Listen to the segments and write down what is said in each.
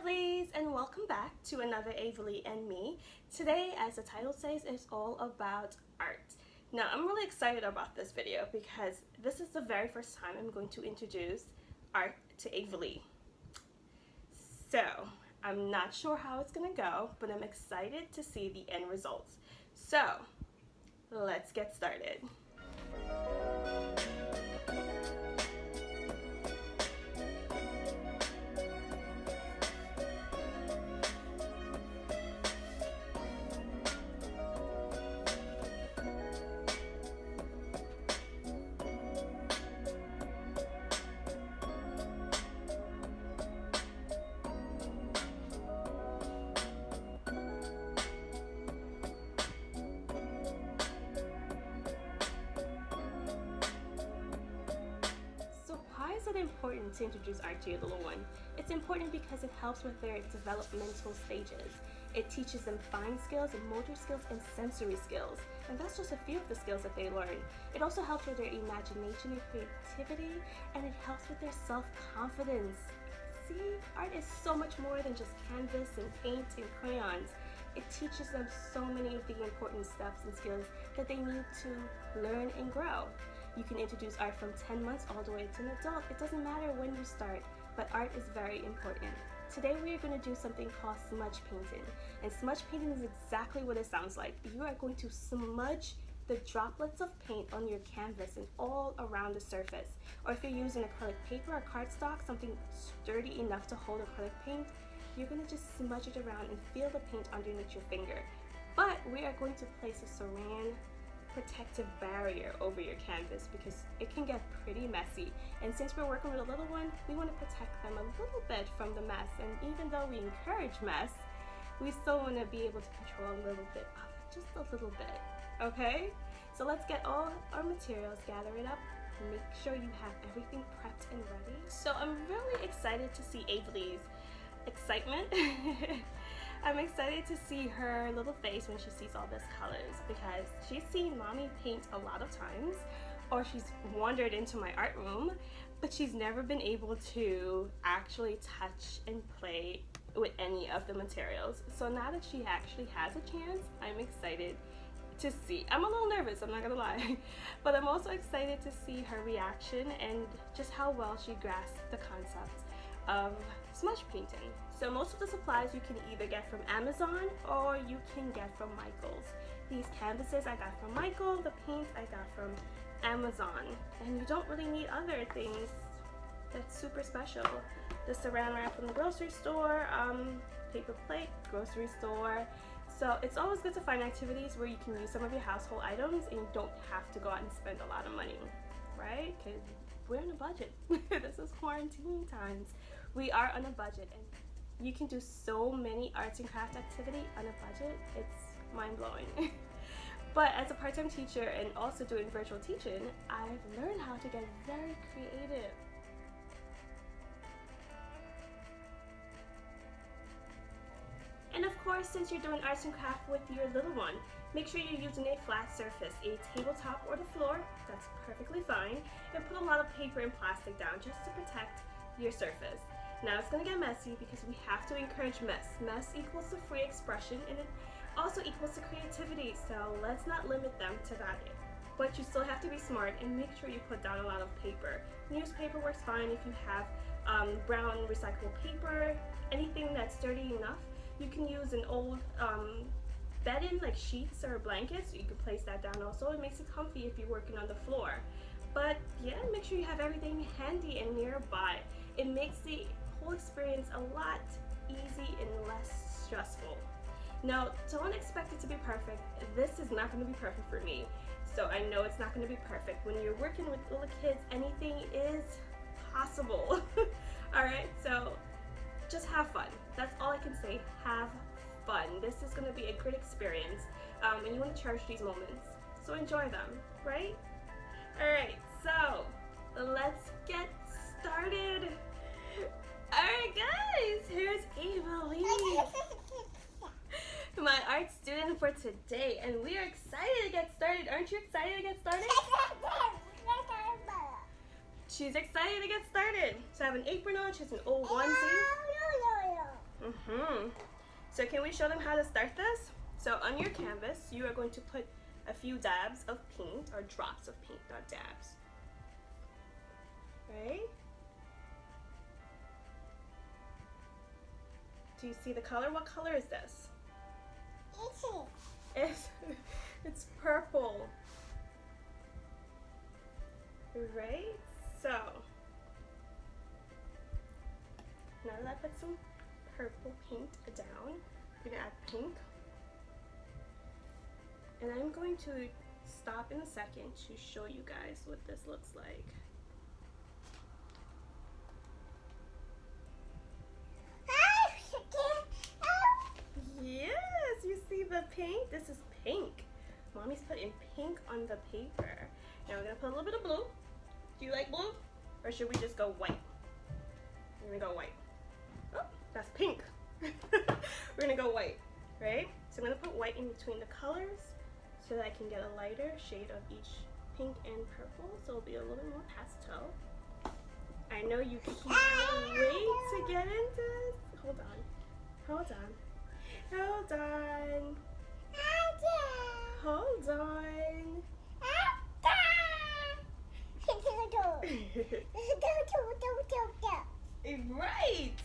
Avalees, and welcome back to another Avalee and me. Today, as the title says, is all about art. Now, I'm really excited about this video because this is the very first time I'm going to introduce art to Avalee. So, I'm not sure how it's going to go, but I'm excited to see the end results. So, let's get started. Why is it important to introduce art to your little one? It's important because it helps with their developmental stages. It teaches them fine skills, motor skills, and sensory skills. And that's just a few of the skills that they learn. It also helps with their imagination and creativity, and it helps with their self-confidence. See, art is so much more than just canvas and paint and crayons. It teaches them so many of the important steps and skills that they need to learn and grow. You can introduce art from 10 months all the way to an adult. It doesn't matter when you start, but art is very important. Today we are going to do something called smudge painting. And smudge painting is exactly what it sounds like. You are going to smudge the droplets of paint on your canvas and all around the surface. Or if you're using acrylic paper or cardstock, something sturdy enough to hold acrylic paint, you're going to just smudge it around and feel the paint underneath your finger. But we are going to place a saran protective barrier over your canvas because it can get pretty messy, and since we're working with a little one, we want to protect them a little bit from the mess. And even though we encourage mess, we still want to be able to control a little bit of it, just a little bit. Okay, so let's get all our materials, gather it up, make sure you have everything prepped and ready. So I'm really excited to see Avalee's excitement. I'm excited to see her little face when she sees all these colors because she's seen mommy paint a lot of times, or she's wandered into my art room, but she's never been able to actually touch and play with any of the materials. So now that she actually has a chance, I'm excited to see. I'm a little nervous, I'm not gonna lie, but I'm also excited to see her reaction and just how well she grasps the concept of smudge painting. So most of the supplies you can either get from Amazon or you can get from Michael's. These canvases I got from Michael, the paint I got from Amazon, and you don't really need other things that's super special. The saran wrap from the grocery store, paper plate, grocery store. So it's always good to find activities where you can use some of your household items and you don't have to go out and spend a lot of money, right? Because we're on a budget. This is quarantine times. We are on a budget, and you can do so many arts and craft activity on a budget. It's mind-blowing. But as a part-time teacher and also doing virtual teaching, I've learned how to get very creative. And of course, since you're doing arts and craft with your little one, make sure you're using a flat surface, a tabletop or the floor, that's perfectly fine, and put a lot of paper and plastic down just to protect your surface. Now it's going to get messy because we have to encourage mess. Mess equals to free expression, and it also equals to creativity, so let's not limit them to that. But you still have to be smart and make sure you put down a lot of paper. Newspaper works fine if you have brown recyclable paper, anything that's sturdy enough. You can use an old bedding like sheets or blankets. You can place that down also. It makes it comfy if you're working on the floor. But yeah, make sure you have everything handy and nearby. It makes the whole experience a lot easy and less stressful. Now, don't expect it to be perfect. This is not going to be perfect for me. So I know it's not going to be perfect. When you're working with little kids, anything is possible. Alright, so just have fun. That's all I can say. Have fun. This is going to be a great experience, and you want to cherish these moments. So enjoy them, right? Alright, so let's get started. Alright guys, here's Avalee, my art student for today, and we are excited to get started. Aren't you excited to get started? She's excited to get started. So I have an apron on, she has an old onesie. So can we show them how to start this? So on your canvas, you are going to put a few dabs of paint, or drops of paint, not dabs. Right? Do you see the color? What color is this? It's purple. Right? So, now that I put some purple paint down, I'm gonna add pink. And I'm going to stop in a second to show you guys what this looks like. Yes, you see the paint? This is pink. Mommy's putting pink on the paper. Now we're gonna put a little bit of blue. Do you like blue? Or should we just go white? We're gonna go white. Oh, that's pink. We're gonna go white, right? So I'm gonna put white in between the colors so that I can get a lighter shade of each pink and purple, so it'll be a little bit more pastel. I know you can't wait to get into this. Hold on. Hold on. Hold on. Hold on. Right.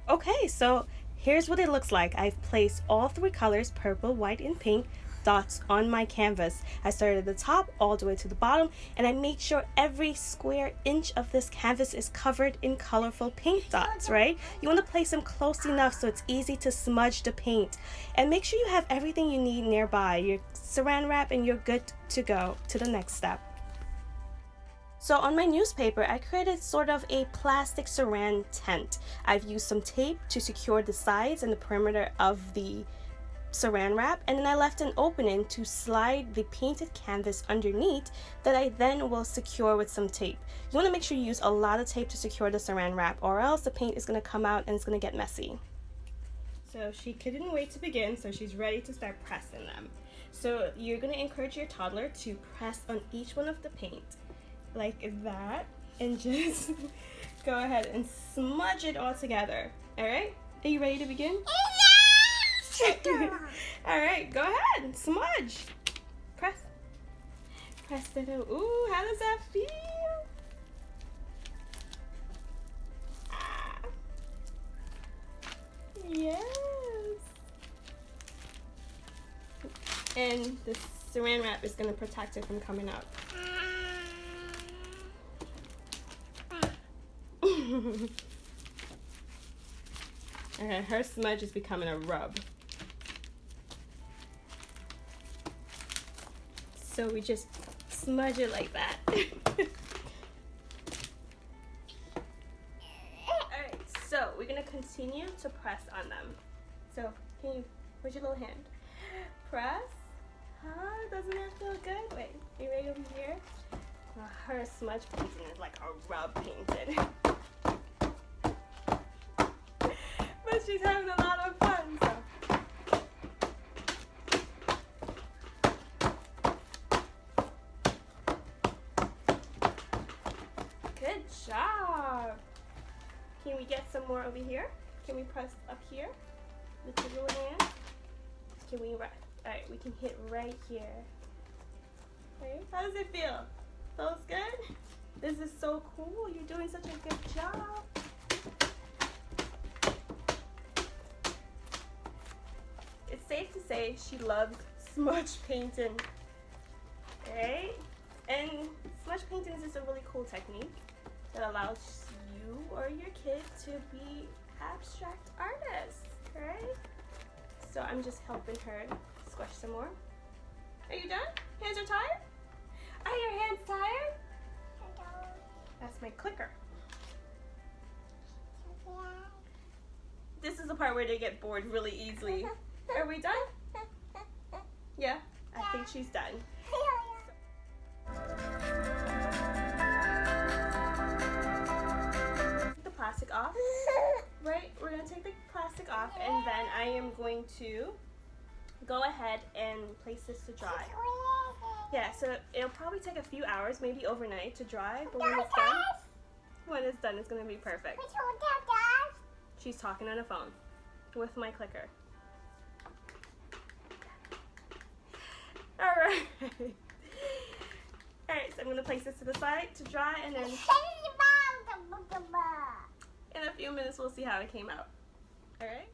Okay, so here's what it looks like. I've placed all three colors, purple, white, and pink, dots on my canvas. I started at the top all the way to the bottom, and I made sure every square inch of this canvas is covered in colorful paint dots, right? You want to place them close enough so it's easy to smudge the paint. And make sure you have everything you need nearby, your saran wrap, and you're good to go to the next step. So on my newspaper, I created sort of a plastic saran tent. I've used some tape to secure the sides and the perimeter of the saran wrap, and then I left an opening to slide the painted canvas underneath that I then will secure with some tape. You want to make sure you use a lot of tape to secure the saran wrap, or else the paint is going to come out and it's going to get messy. So she couldn't wait to begin, so she's ready to start pressing them. So you're going to encourage your toddler to press on each one of the paint like that, and just go ahead and smudge it all together. All right, are you ready to begin? All right, go ahead, smudge. Press it out. Ooh, how does that feel? Ah. Yes. And the saran wrap is going to protect it from coming out. Okay, her smudge is becoming a rub. So we just smudge it like that. Alright, so we're going to continue to press on them. So, can you, where's your little hand? Press. Doesn't that feel good? Wait, are you ready over here? Her smudge painting is like a rub painted. But she's having a lot of fun, so. Good job. Can we get some more over here? Can we press up here with your little hand? Can we, alright, we can hit right here. Okay, how does it feel? Feels good? This is so cool. You're doing such a good job. It's safe to say she loves smudge painting. Right? And smudge painting is just a really cool technique that allows you or your kid to be abstract artists, right? So I'm just helping her squish some more. Are you done? Hands are tired? Are your hands tired? That's my clicker. This is the part where they get bored really easily. Are we done? Yeah, I think she's done. Take the plastic off. Right, we're gonna take the plastic off, and then I am going to go ahead and place this to dry. Yeah, so it'll probably take a few hours, maybe overnight, to dry, but when it's done, it's gonna be perfect. She's talking on the phone with my clicker. Alright. Alright, so I'm going to place this to the side to dry, and then in a few minutes we'll see how it came out. Alright?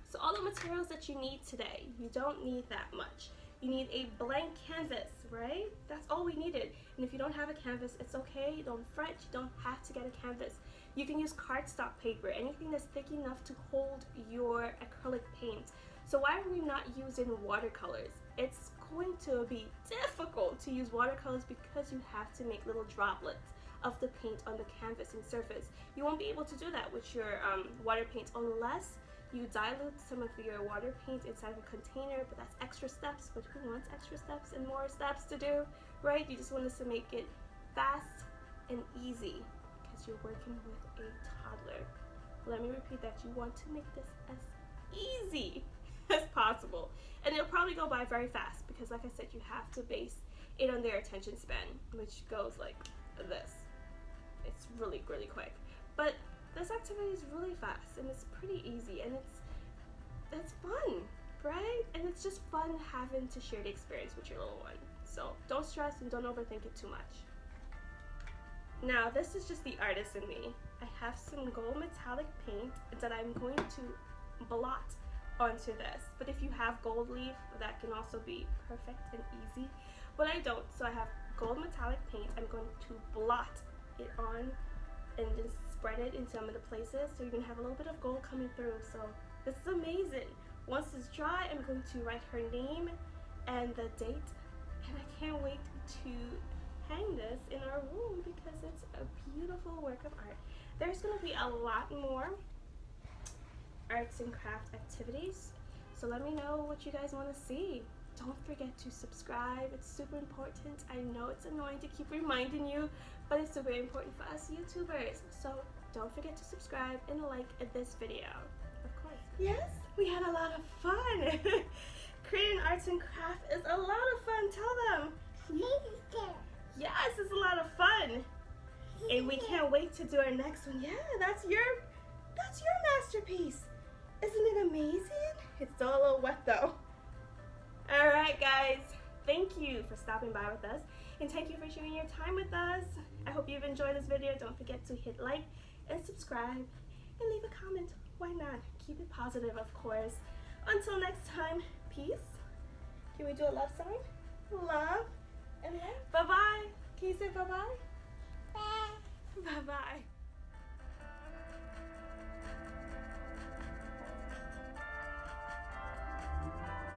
So all the materials that you need today, you don't need that much. You need a blank canvas, right? That's all we needed. And if you don't have a canvas, it's okay. Don't fret. You don't have to get a canvas. You can use cardstock paper, anything that's thick enough to hold your acrylic paint. So why are we not using watercolors? It's going to be difficult to use watercolors because you have to make little droplets of the paint on the canvasing surface. You won't be able to do that with your water paint unless you dilute some of your water paint inside of a container, but that's extra steps. But who wants extra steps and more steps to do, right? You just want us to make it fast and easy because you're working with a toddler. Let me repeat that. You want to make this as easy as possible. And it'll probably go by very fast because, like I said, you have to base it on their attention span, which goes like this. It's really, really quick. But this activity is really fast and it's pretty easy, and it's fun, right? And it's just fun having to share the experience with your little one. So don't stress and don't overthink it too much. Now this is just the artist in me. I have some gold metallic paint that I'm going to blot onto this. But if you have gold leaf, that can also be perfect and easy. But I don't, so I have gold metallic paint. I'm going to blot it on and just spread it in some of the places so you can have a little bit of gold coming through. So this is amazing. Once it's dry, I'm going to write her name and the date, and I can't wait to hang this in our room because it's a beautiful work of art. There's going to be a lot more arts and craft activities, so let me know what you guys want to see. Don't forget to subscribe. It's super important. I know it's annoying to keep reminding you, but it's super important for us YouTubers. So don't forget to subscribe and like this video. Of course. Yes, we had a lot of fun. Creating arts and craft is a lot of fun. Tell them. Yes, it's a lot of fun. And we can't wait to do our next one. Yeah, that's your masterpiece. Isn't it amazing? It's still a little wet though. Alright guys, thank you for stopping by with us, and thank you for sharing your time with us. I hope you've enjoyed this video. Don't forget to hit like and subscribe and leave a comment. Why not? Keep it positive, of course. Until next time, peace. Can we do a love sign? Love and love. Bye-bye. Can you say bye-bye? Bye. Bye-bye.